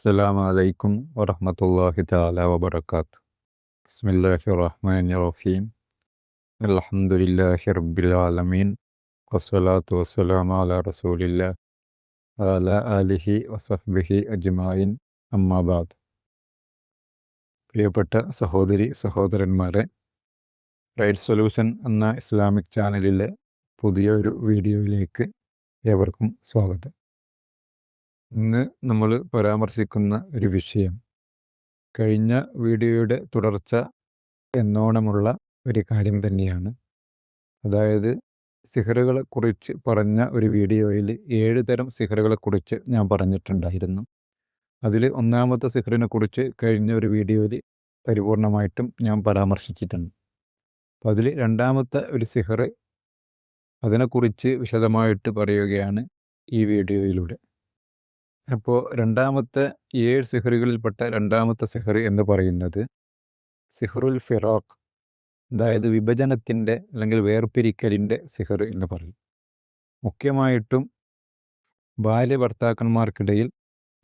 السلام عليكم ورحمة الله تعالى وبركاته. بسم الله الرحمن الرحيم. الحمد لله رب العالمين والصلاة والسلام على رسول الله وعلى آله وصحبه أجمعين أما بعد. പ്രിയപ്പെട്ട സഹോദരി സഹോദരന്മാരെ, റൈറ്റ് സൊല്യൂഷൻ എന്ന ഇസ്ലാമിക് ചാനലിലെ പുതിയൊരു വീഡിയോയിലേക്ക് ഏവർക്കും സ്വാഗതം. ഇന്ന് നമ്മൾ പരാമർശിക്കുന്ന ഒരു വിഷയം കഴിഞ്ഞ വീഡിയോയുടെ തുടർച്ച എന്നോണമുള്ള ഒരു കാര്യം തന്നെയാണ്. അതായത് സിഹറുകളെക്കുറിച്ച് പറഞ്ഞ ഒരു വീഡിയോയിൽ 7 തരം സിഹറുകളെക്കുറിച്ച് ഞാൻ പറഞ്ഞിട്ടുണ്ടായിരുന്നു. അതിൽ ഒന്നാമത്തെ സിഹറിനെക്കുറിച്ച് കഴിഞ്ഞ ഒരു വീഡിയോയിൽ പരിപൂർണമായിട്ടും ഞാൻ പരാമർശിച്ചിട്ടുണ്ട്. അപ്പോൾ അതിൽ രണ്ടാമത്തെ ഒരു സിഹർ, അതിനെക്കുറിച്ച് വിശദമായിട്ട് പറയുകയാണ് ഈ വീഡിയോയിലൂടെ. അപ്പോൾ രണ്ടാമത്തെ 7 സിഹറുകളിൽപ്പെട്ട രണ്ടാമത്തെ സിഹർ എന്ന് പറയുന്നത് സിഹറുൽ ഫിറാഖ്, അതായത് വിഭജനത്തിൻ്റെ അല്ലെങ്കിൽ വേർപിരിക്കലിൻ്റെ സിഹർ എന്ന് പറയും. മുഖ്യമായിട്ടും ഭാര്യ ഭർത്താക്കന്മാർക്കിടയിൽ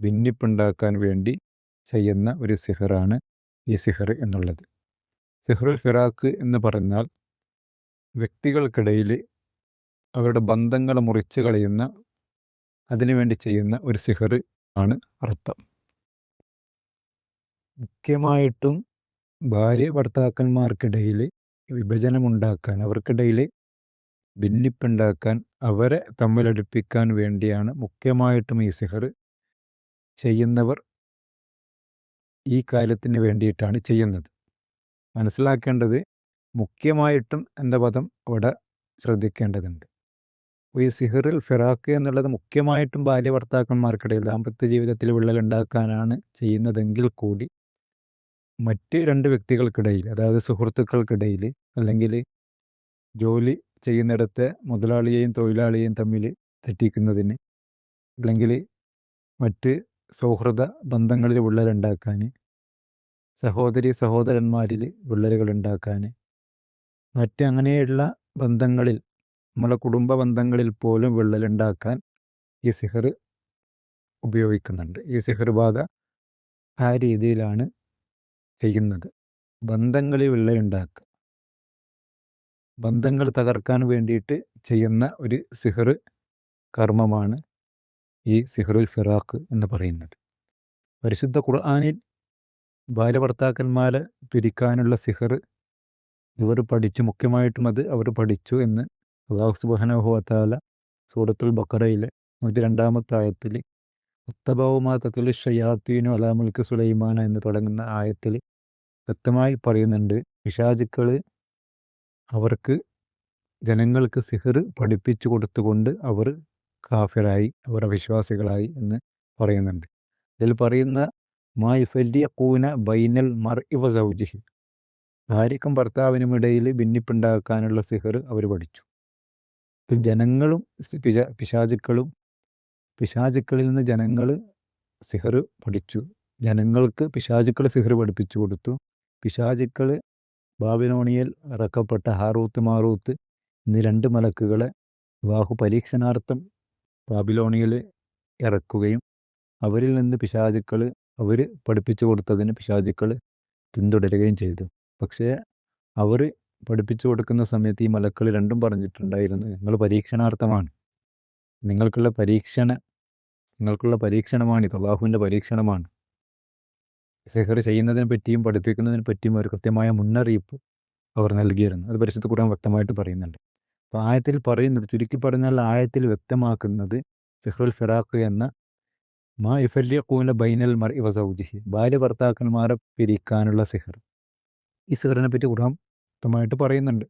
ഭിന്നിപ്പുണ്ടാക്കാൻ വേണ്ടി ചെയ്യുന്ന ഒരു സിഹറാണ് ഈ സിഹർ എന്നുള്ളത്. സിഹറുൽ ഫിറാഖ് എന്ന് പറഞ്ഞാൽ വ്യക്തികൾക്കിടയിൽ അവരുടെ ബന്ധങ്ങൾ മുറിച്ച് കളയുന്ന, അതിനുവേണ്ടി ചെയ്യുന്ന ഒരു സിഹർ ആണ് അർത്ഥം. മുഖ്യമായിട്ടും ഭാര്യ ഭർത്താക്കന്മാർക്കിടയിൽ വിഭജനമുണ്ടാക്കാൻ, അവർക്കിടയിൽ ഭിന്നിപ്പുണ്ടാക്കാൻ, അവരെ തമ്മിലടുപ്പിക്കാൻ വേണ്ടിയാണ് മുഖ്യമായിട്ടും ഈ സിഹർ ചെയ്യുന്നവർ ഈ കാര്യത്തിന് വേണ്ടിയിട്ടാണ് ചെയ്യുന്നത്. മനസ്സിലാക്കേണ്ടത് മുഖ്യമായിട്ടും എന്ന പദം അവിടെ ശ്രദ്ധിക്കേണ്ടതുണ്ട്. ഈ സിഹറുൽ ഫിറാഖ് എന്നുള്ളത് മുഖ്യമായിട്ടും ഭാര്യ ഭർത്താക്കന്മാർക്കിടയിൽ ദാമ്പത്യ ജീവിതത്തിൽ വിള്ളലുണ്ടാക്കാനാണ് ചെയ്യുന്നതെങ്കിൽ കൂടി മറ്റ് 2 വ്യക്തികൾക്കിടയിൽ, അതായത് സുഹൃത്തുക്കൾക്കിടയിൽ, അല്ലെങ്കിൽ ജോലി ചെയ്യുന്നിടത്തെ മുതലാളിയെയും തൊഴിലാളിയെയും തമ്മിൽ തെറ്റിക്കുന്നതിന്, അല്ലെങ്കിൽ മറ്റ് സൗഹൃദ ബന്ധങ്ങളിൽ വിള്ളലുണ്ടാക്കാൻ, സഹോദരി സഹോദരന്മാരിൽ വിള്ളലുകൾ ഉണ്ടാക്കാൻ, മറ്റ് അങ്ങനെയുള്ള ബന്ധങ്ങളിൽ, നമ്മളെ കുടുംബ ബന്ധങ്ങളിൽ പോലും വിള്ളലുണ്ടാക്കാൻ ഈ സിഹർ ഉപയോഗിക്കുന്നുണ്ട്. ഈ സിഹർ ബാധ ആ രീതിയിലാണ് ചെയ്യുന്നത്. ബന്ധങ്ങളിൽ വിള്ളലുണ്ടാക്കുക, ബന്ധങ്ങൾ തകർക്കാൻ വേണ്ടിയിട്ട് ചെയ്യുന്ന ഒരു സിഹർ കർമ്മമാണ് ഈ സിഹറുൽ ഫിറാഖ് എന്ന് പറയുന്നത്. പരിശുദ്ധ ഖുർആനിൽ ഭാര്യ ഭർത്താക്കന്മാരെ പിരിക്കാനുള്ള സിഹർ ഇവർ പഠിച്ചു, മുഖ്യമായിട്ടും അത് അവർ പഠിച്ചു എന്ന് അല്ലാഹു സുബ്ഹാനഹു വ തആല സൂറത്തുൽ ബഖറയിലെ 102-ാമത്തെ ആയത്തിൽ ഉത്തബഉ മാ തത്ലു ശയാത്തീനു അലാ മുൽക്കി സുലൈമാന എന്ന് തുടങ്ങുന്ന ആയത്തിൽ വ്യക്തമായി പറയുന്നുണ്ട്, പിശാചുക്കൾ അവർക്ക് ജനങ്ങൾക്ക് സിഹർ പഠിപ്പിച്ചു കൊടുത്തുകൊണ്ട് അവർ കാഫിറായി, അവർ അവിശ്വാസികളായി എന്ന് പറയുന്നുണ്ട്. ഇതിൽ പറയുന്ന മാ യുഫരിഖൂന ബൈനൽ മർഇ വ സൗജിഹി, ഭാര്യയ്ക്കും ഭർത്താവിനും ഇടയിൽ ഭിന്നിപ്പുണ്ടാക്കാനുള്ള സിഹർ അവർ പഠിച്ചു. ജനങ്ങളും പിശാചുക്കളിൽ നിന്ന് ജനങ്ങൾ സിഹർ പഠിച്ചു. ജനങ്ങൾക്ക് പിശാചുക്കൾ സിഹർ പഠിപ്പിച്ചു കൊടുത്തു. പിശാചുക്കൾ ബാബിലോണിയയിൽ ഇറക്കപ്പെട്ട ഹാറൂത്ത് മാറൂത്ത് എന്നീ 2 മലക്കുകളെ അല്ലാഹു പരീക്ഷണാർത്ഥം ബാബിലോണിയയിൽ ഇറക്കുകയും അവരിൽ നിന്ന് പിശാചുക്കൾ അവർ പഠിപ്പിച്ചു കൊടുത്തതിന് പിശാചുക്കൾ പിന്തുടരുകയും ചെയ്തു. പക്ഷേ അവർ പഠിപ്പിച്ചു കൊടുക്കുന്ന സമയത്ത് ഈ മലക്കൾ 2 പറഞ്ഞിട്ടുണ്ടായിരുന്നു, നിങ്ങൾ പരീക്ഷണാർത്ഥമാണ്, നിങ്ങൾക്കുള്ള പരീക്ഷണമാണ്, ഇത് അല്ലാഹുവിൻ്റെ പരീക്ഷണമാണ്. സിഹർ ചെയ്യുന്നതിനെ പറ്റിയും പഠിപ്പിക്കുന്നതിനെ പറ്റിയും ഒരു കൃത്യമായ മുന്നറിയിപ്പ് അവർ നൽകിയിരുന്നു. അത് പരിശുദ്ധ ഖുർആൻ വ്യക്തമായിട്ട് പറയുന്നുണ്ട്. അപ്പോൾ ആയത്തിൽ പറയുന്നത്, ചുരുക്കി പറഞ്ഞാൽ ആയത്തിൽ വ്യക്തമാക്കുന്നത് സിഹറുൽ ഫിറാഖ് എന്ന മാ യുഫരിഖൂന ബൈനൽ മർഇ വ സൗജിഹി, ഭാര്യ ഭർത്താക്കന്മാരെ പിരിക്കാനുള്ള സിഹർ, ഈ സിഹറിനെ പറ്റി ഖുർആൻ വ്യക്തമായിട്ട് പറയുന്നുണ്ട്.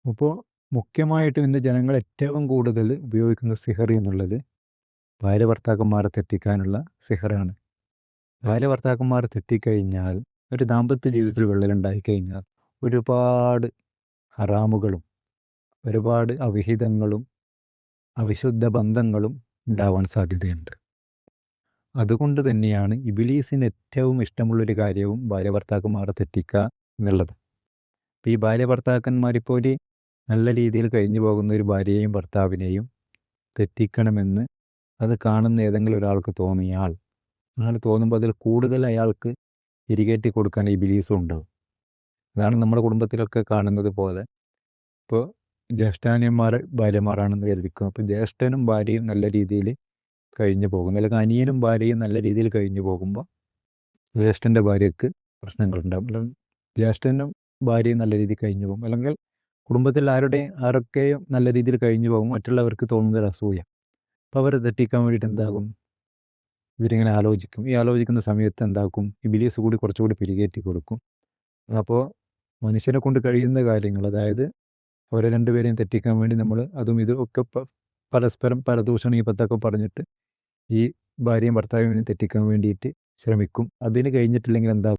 അപ്പോൾ മുഖ്യമായിട്ടും ഇന്ന് ജനങ്ങൾ ഏറ്റവും കൂടുതൽ ഉപയോഗിക്കുന്ന സിഹർ എന്നുള്ളത് ഭാര്യ ഭർത്താക്കന്മാരെ തെറ്റിക്കാനുള്ള സിഹറാണ്. ഭാര്യ ഭർത്താക്കന്മാർ തെറ്റിക്കഴിഞ്ഞാൽ, ഒരു ദാമ്പത്യ ജീവിതത്തിൽ വിള്ളലുണ്ടായിക്കഴിഞ്ഞാൽ ഒരുപാട് ഹറാമുകളും ഒരുപാട് അവിഹിതങ്ങളും അവിശുദ്ധ ബന്ധങ്ങളും ഉണ്ടാവാൻ സാധ്യതയുണ്ട്. അതുകൊണ്ട് തന്നെയാണ് ഇബ്ലീസിന് ഏറ്റവും ഇഷ്ടമുള്ളൊരു കാര്യവും ഭാര്യ ഭർത്താക്കന്മാരെ തെറ്റിക്കുക എന്നുള്ളത്. അപ്പോൾ ഈ ഭാര്യ ഭർത്താക്കന്മാരിപ്പോൾ ഒരു നല്ല രീതിയിൽ കഴിഞ്ഞു പോകുന്ന ഒരു ഭാര്യയെയും ഭർത്താവിനെയും തെറ്റിക്കണമെന്ന് അത് കാണുന്ന ഏതെങ്കിലും ഒരാൾക്ക് തോന്നിയാൽ അങ്ങനെ തോന്നുമ്പോൾ അതിൽ കൂടുതൽ അയാൾക്ക് തിരികേറ്റി കൊടുക്കാൻ ഇബിലീസും ഉണ്ടാവും. അതാണ് നമ്മുടെ കുടുംബത്തിലൊക്കെ കാണുന്നത് പോലെ. ഇപ്പോൾ ജ്യേഷ്ഠാനിയന്മാർ ഭാര്യമാരാണെന്ന് കരുതിക്കും. അപ്പോൾ ജ്യേഷ്ഠനും ഭാര്യയും നല്ല രീതിയിൽ കഴിഞ്ഞു പോകും, അല്ലെങ്കിൽ അനിയനും ഭാര്യയും നല്ല രീതിയിൽ കഴിഞ്ഞു പോകുമ്പോൾ ജ്യേഷ്ഠൻ്റെ ഭാര്യയ്ക്ക് പ്രശ്നങ്ങളുണ്ടാകും. അല്ലെങ്കിൽ ജ്യേഷ്ഠനും ഭാര്യയും നല്ല രീതിയിൽ കഴിഞ്ഞു പോകും, അല്ലെങ്കിൽ കുടുംബത്തിൽ ആരൊക്കെയും നല്ല രീതിയിൽ കഴിഞ്ഞു പോകും, മറ്റുള്ളവർക്ക് തോന്നുന്നൊരു അസൂയ. അപ്പോൾ അവരെ തെറ്റിക്കാൻ വേണ്ടിയിട്ട് എന്താകും, ഇവരിങ്ങനെ ആലോചിക്കും. ഈ ആലോചിക്കുന്ന സമയത്ത് എന്താക്കും, ഇബിലീസ് കൂടി കുറച്ചുകൂടി പിരികേറ്റി കൊടുക്കും. അപ്പോൾ മനുഷ്യനെ കൊണ്ട് കഴിയുന്ന കാര്യങ്ങൾ, അതായത് അവരെ രണ്ടുപേരെയും തെറ്റിക്കാൻ വേണ്ടി നമ്മൾ അതും ഇതും ഒക്കെ പരസ്പരം പരദൂഷണീയത്തൊക്കെ പറഞ്ഞിട്ട് ഈ ഭാര്യയും ഭർത്താവിനെയും തെറ്റിക്കാൻ വേണ്ടിയിട്ട് ശ്രമിക്കും. അതിന് കഴിഞ്ഞിട്ടില്ലെങ്കിൽ എന്താ